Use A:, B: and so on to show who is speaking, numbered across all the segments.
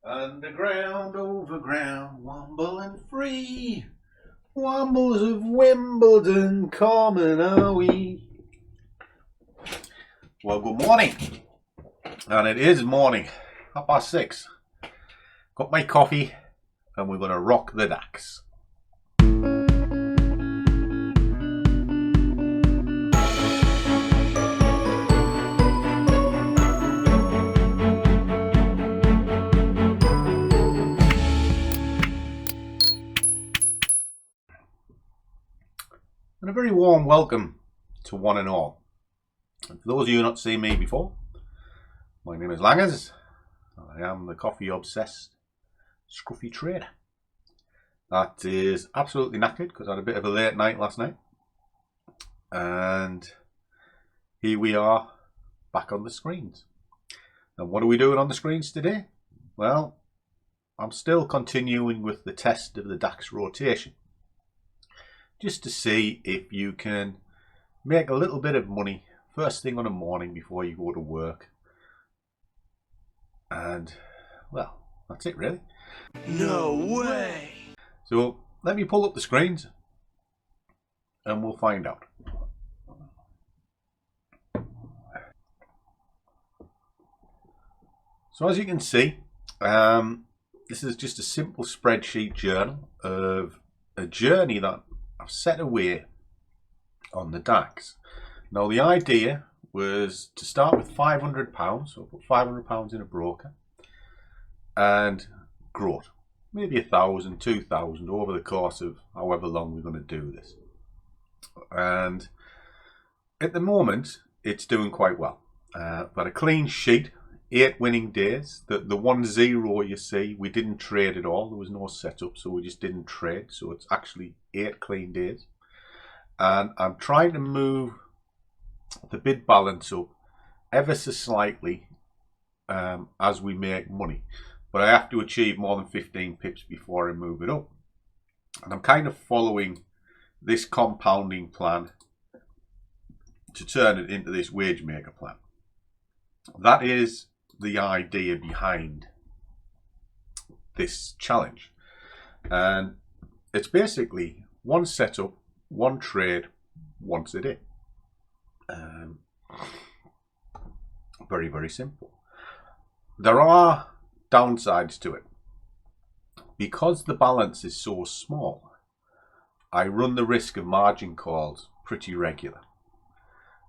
A: Underground, overground, Womble and free. Wombles of Wimbledon, common are we. Well, good morning. And it is morning, 6:30. Got my coffee and we're going to rock the DAX. And a very warm welcome to one and all. And for those of you who have not seen me before, my name is Langers. I am the coffee obsessed scruffy trader. That is absolutely knackered because I had a bit of a late night last night. And here we are back on the screens. And what are we doing on the screens today? Well, I'm still continuing with the test of the DAX rotation, just to see if you can make a little bit of money first thing on a morning before you go to work. And, well, that's it really.
B: No way!
A: So, let me pull up the screens and we'll find out. So as you can see, this is just a simple spreadsheet journal of a journey that I've set away on the DAX. Now the idea was to start with £500, so put £500 in a broker and grow it. Maybe 1,000, 2,000 over the course of however long we're going to do this. And at the moment it's doing quite well. Got a clean sheet, 8 winning days. The 1-0 you see, we didn't trade at all. There was no setup, so we just didn't trade. So it's actually 8 clean days. And I'm trying to move the bid balance up ever so slightly as we make money. But I have to achieve more than 15 pips before I move it up. And I'm kind of following this compounding plan to turn it into this wage maker plan. That is the idea behind this challenge. And it's basically one setup, one trade, once a day. Very, very simple. There are downsides to it. Because the balance is so small, I run the risk of margin calls pretty regular.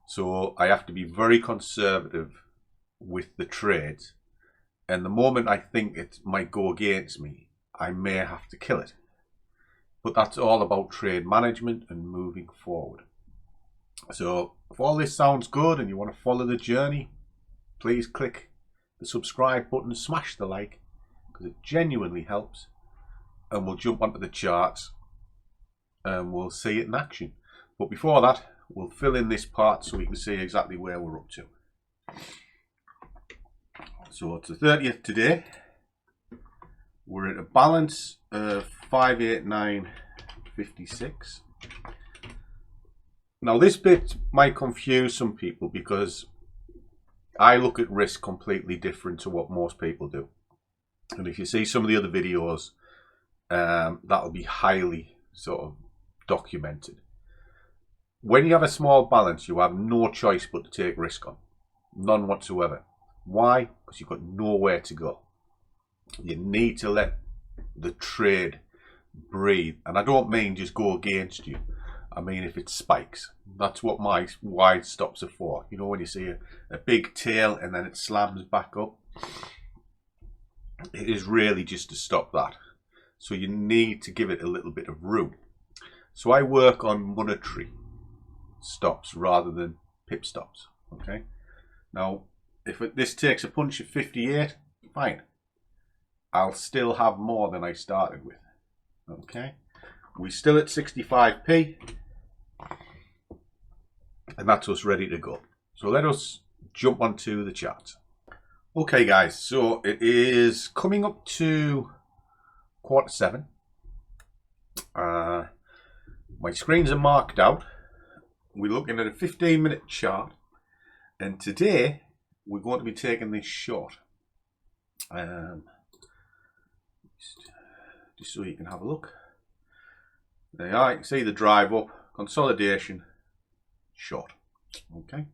A: So I have to be very conservative with the trades, and the moment I think it might go against me, I may have to kill it. But that's all about trade management and moving forward. So if all this sounds good and you want to follow the journey, please click the subscribe button, smash the like, because it genuinely helps, and we'll jump onto the charts and we'll see it in action. But before that, we'll fill in this part so we can see exactly where we're up to. So it's the 30th today. We're at a balance of 589.56. Now this bit might confuse some people because I look at risk completely different to what most people do. And if you see some of the other videos, that'll be highly sort of documented. When you have a small balance, you have no choice but to take risk on. None whatsoever. Why? Because you've got nowhere to go. You need to let the trade breathe. And I don't mean just go against you. I mean if it spikes. That's what my wide stops are for. You know, when you see a big tail and then it slams back up. It is really just to stop that. So you need to give it a little bit of room. So I work on monetary stops rather than pip stops. Okay. Now, if this takes a punch of 58, fine. I'll still have more than I started with. Okay. We're still at 65p. And that's us ready to go. So let us jump onto the charts. Okay guys, so it is coming up to 7:15. My screens are marked out. We're looking at a 15-minute chart, and today we're going to be taking this short. just so you can have a look. There you are. You can see the drive up, consolidation, short. Okay.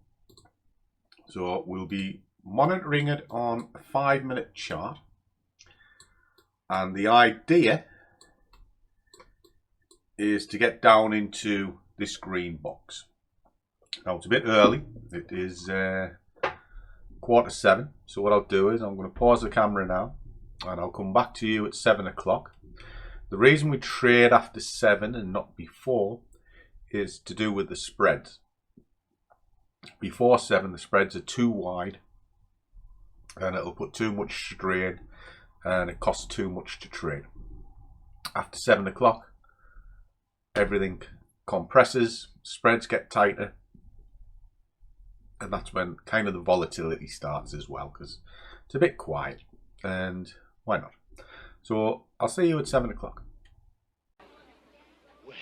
A: So we'll be monitoring it on a 5-minute chart. And the idea is to get down into this green box. Now it's a bit early. It is 7:15. So what I'll do is I'm going to pause the camera now and I'll come back to you at 7 o'clock. The reason we trade after 7 and not before is to do with the spreads. Before 7 the spreads are too wide and it'll put too much strain and it costs too much to trade. After 7 o'clock everything compresses, spreads get tighter, and that's when kind of the volatility starts as well, because it's a bit quiet, and why not? So I'll see you at 7 o'clock.
B: Well,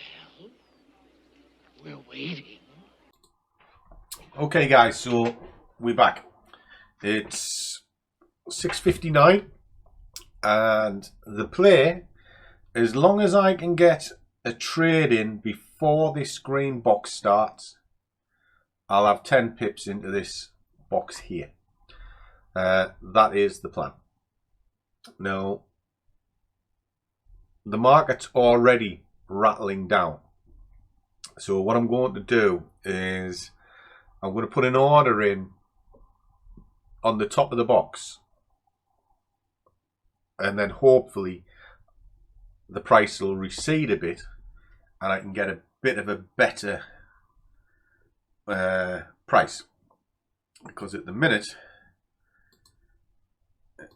B: we're waiting.
A: Okay guys, so we're back. It's 6:59 and the play, as long as I can get a trade in before this green box starts, I'll have 10 pips into this box here. That is the plan. Now, the market's already rattling down. So what I'm going to do is I'm going to put an order in on the top of the box. And then hopefully the price will recede a bit and I can get a bit of a better price, because at the minute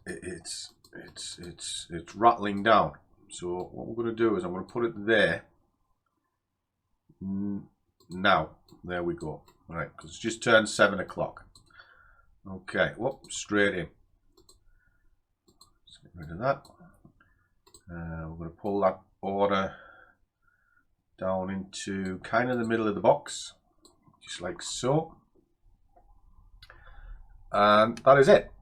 A: it's rattling down. So what we're going to do is I'm going to put it there now. There we go. All right, because it's just turned 7 o'clock. Okay, whoop, straight in. Let's get rid of that. We're going to pull that order down into kind of the middle of the box, just like so. And that is it.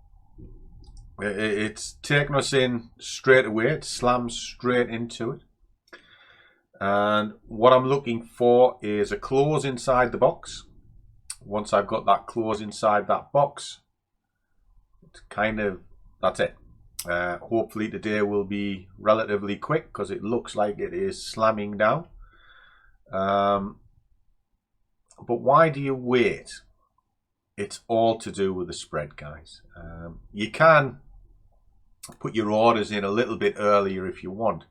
A: It's taken us in straight away. It slams straight into it. And what I'm looking for is a close inside the box. Once I've got that close inside that box, it's kind of, that's it. Hopefully today will be relatively quick because it looks like it is slamming down. But why do you wait? It's all to do with the spread, guys. You can put your orders in a little bit earlier if you want,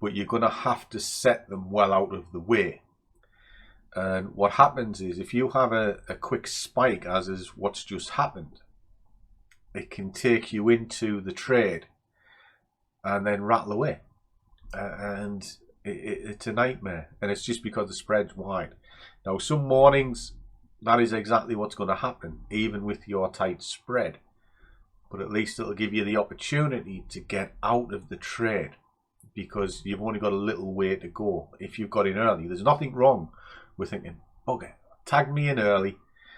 A: but you're going to have to set them well out of the way. And what happens is if you have a quick spike, as is what's just happened, it can take you into the trade and then rattle away. And it's a nightmare. And it's just because the spread's wide. Now, some mornings, that is exactly what's going to happen, even with your tight spread. But at least it'll give you the opportunity to get out of the trade, because you've only got a little way to go if you've got in early. There's nothing wrong with thinking, okay, tag me in early.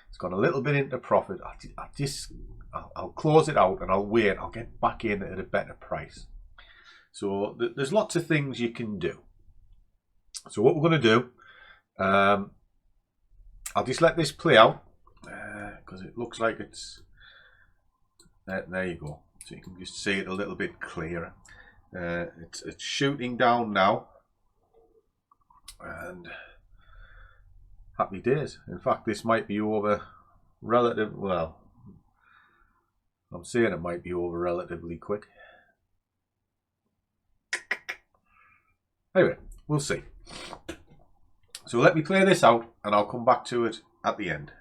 A: It's gone a little bit into profit. I'll close it out and I'll wait. I'll get back in at a better price. So there's lots of things you can do. So what we're going to do, I'll just let this play out because it looks like it's there you go. So you can just see it a little bit clearer. It's shooting down now, and happy days. In fact, this might be over well, I'm saying it might be over relatively quick. Anyway, we'll see. So let me play this out and I'll come back to it at the end.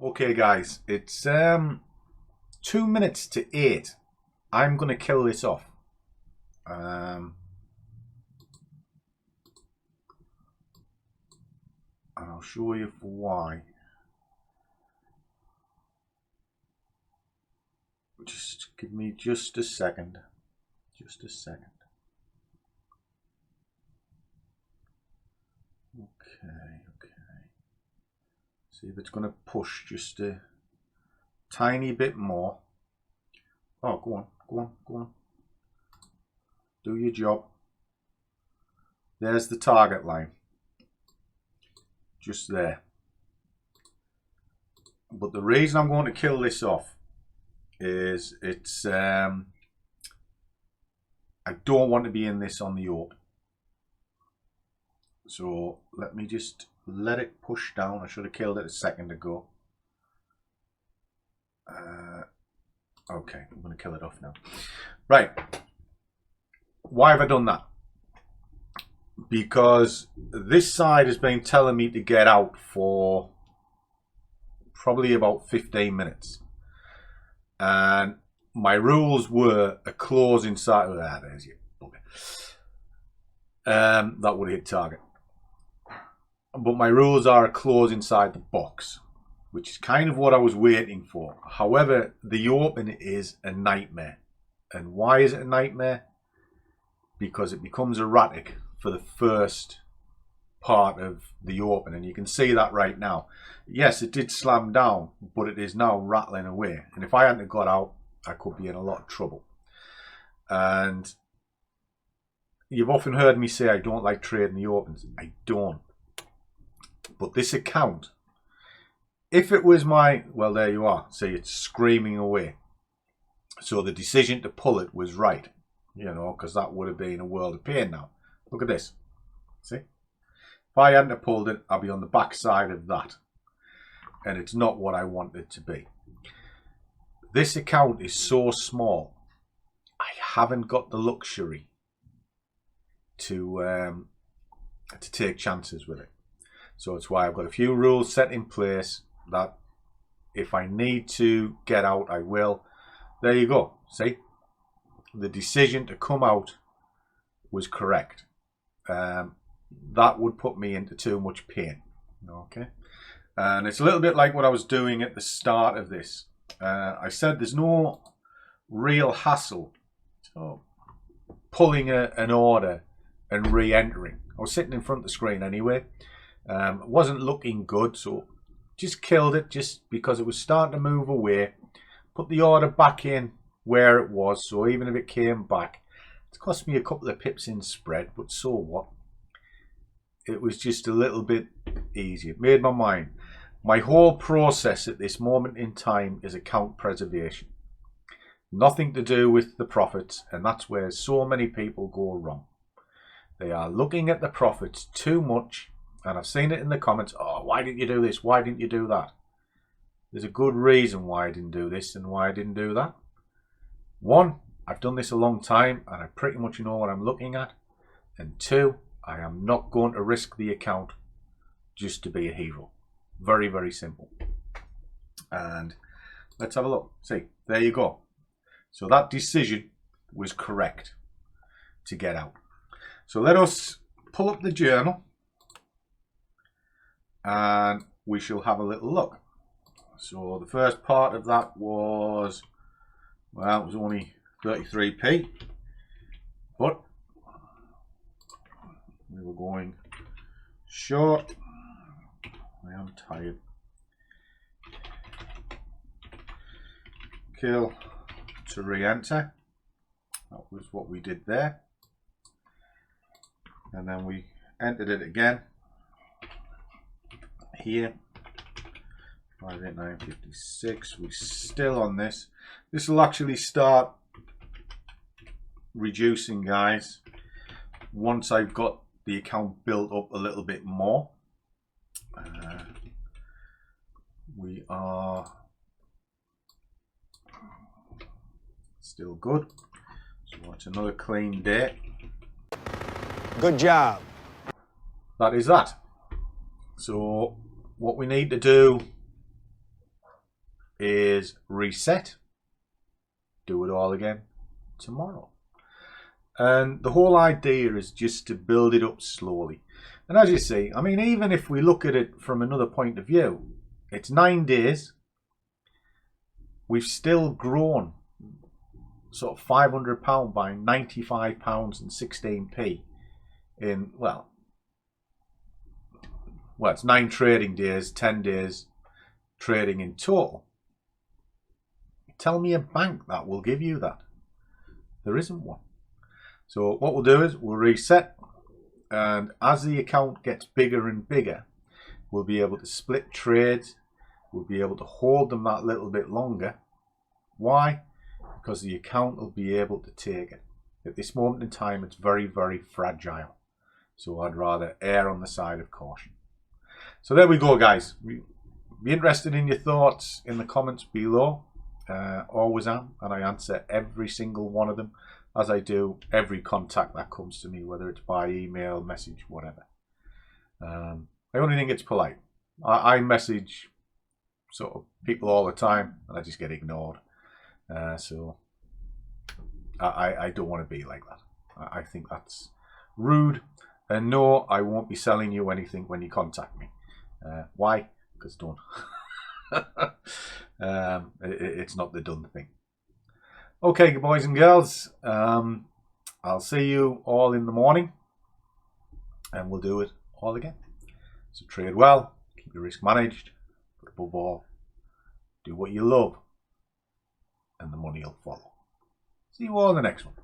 A: Okay guys, it's 2 minutes to 8. I'm going to kill this off. And I'll show you for why. Just give me just a second. Just a second. Okay. See if it's going to push just a tiny bit more. Oh, go on. Do your job. There's the target line. Just there. But the reason I'm going to kill this off is it's I don't want to be in this on the open. So let me just let it push down. I should have killed it a second ago. Okay, I'm going to kill it off now. Right. Why have I done that? Because this side has been telling me to get out for probably about 15 minutes. And my rules were a close inside. Ah, there's you. Okay. That would hit target. But my rules are a close inside the box, which is kind of what I was waiting for. However, the open is a nightmare. And why is it a nightmare? Because it becomes erratic for the first part of the open. And you can see that right now. Yes, it did slam down, but it is now rattling away. And if I hadn't got out, I could be in a lot of trouble. And you've often heard me say I don't like trading the opens. I don't. But this account, if it was my, well, there you are. See, it's screaming away. So the decision to pull it was right, you know, because that would have been a world of pain now. Look at this. See? If I hadn't pulled it, I'd be on the back side of that. And it's not what I want it to be. This account is so small, I haven't got the luxury to take chances with it. So it's why I've got a few rules set in place that if I need to get out, I will. There you go. See? The decision to come out was correct. That would put me into too much pain. Okay? And it's a little bit like what I was doing at the start of this. I said there's no real hassle so pulling an order and re-entering. I was sitting in front of the screen anyway. It wasn't looking good, so just killed it just because it was starting to move away. Put the order back in where it was, so even if it came back, it's cost me a couple of pips in spread, but so what? It was just a little bit easier. Made my mind. My whole process at this moment in time is account preservation. Nothing to do with the profits, and that's where so many people go wrong. They are looking at the profits too much, and I've seen it in the comments. Oh, why didn't you do this? Why didn't you do that? There's a good reason why I didn't do this and why I didn't do that. One, I've done this a long time and I pretty much know what I'm looking at. And two, I am not going to risk the account just to be a hero. Very, very simple. And let's have a look. See, there you go. So that decision was correct to get out. So let us pull up the journal and we shall have a little look. So the first part of that was, well, it was only 33p, but we were going short. I am tired. Kill to re-enter. That was what we did there. And then we entered it again here. 589.56. We're still on this. This will actually start reducing, guys, once I've got the account built up a little bit more. We are still good. So it's another clean day.
C: Good job.
A: That is that. So what we need to do is reset, do it all again tomorrow. And the whole idea is just to build it up slowly. And as you see, I mean, even if we look at it from another point of view, it's 9 days. We've still grown sort of £500 by £95 and 16p in, well, it's 9 trading days, 10 days trading in total. Tell me a bank that will give you that. There isn't one. So what we'll do is we'll reset, and as the account gets bigger and bigger, we'll be able to split trades. We'll be able to hold them that little bit longer. Why? Because the account will be able to take it. At this moment in time, it's very, very fragile. So I'd rather err on the side of caution. So there we go, guys. Be interested in your thoughts in the comments below. Always am, and I answer every single one of them, as I do every contact that comes to me, whether it's by email, message, whatever. I only think it's polite. I message sort of people all the time, and I just get ignored. So I don't want to be like that. I think that's rude. And no, I won't be selling you anything when you contact me. Why? Because don't. It's not the done thing. Okay, boys and girls, I'll see you all in the morning, and we'll do it all again. So trade well, keep your risk managed, but above all, do what you love, and the money will follow. See you all in the next one.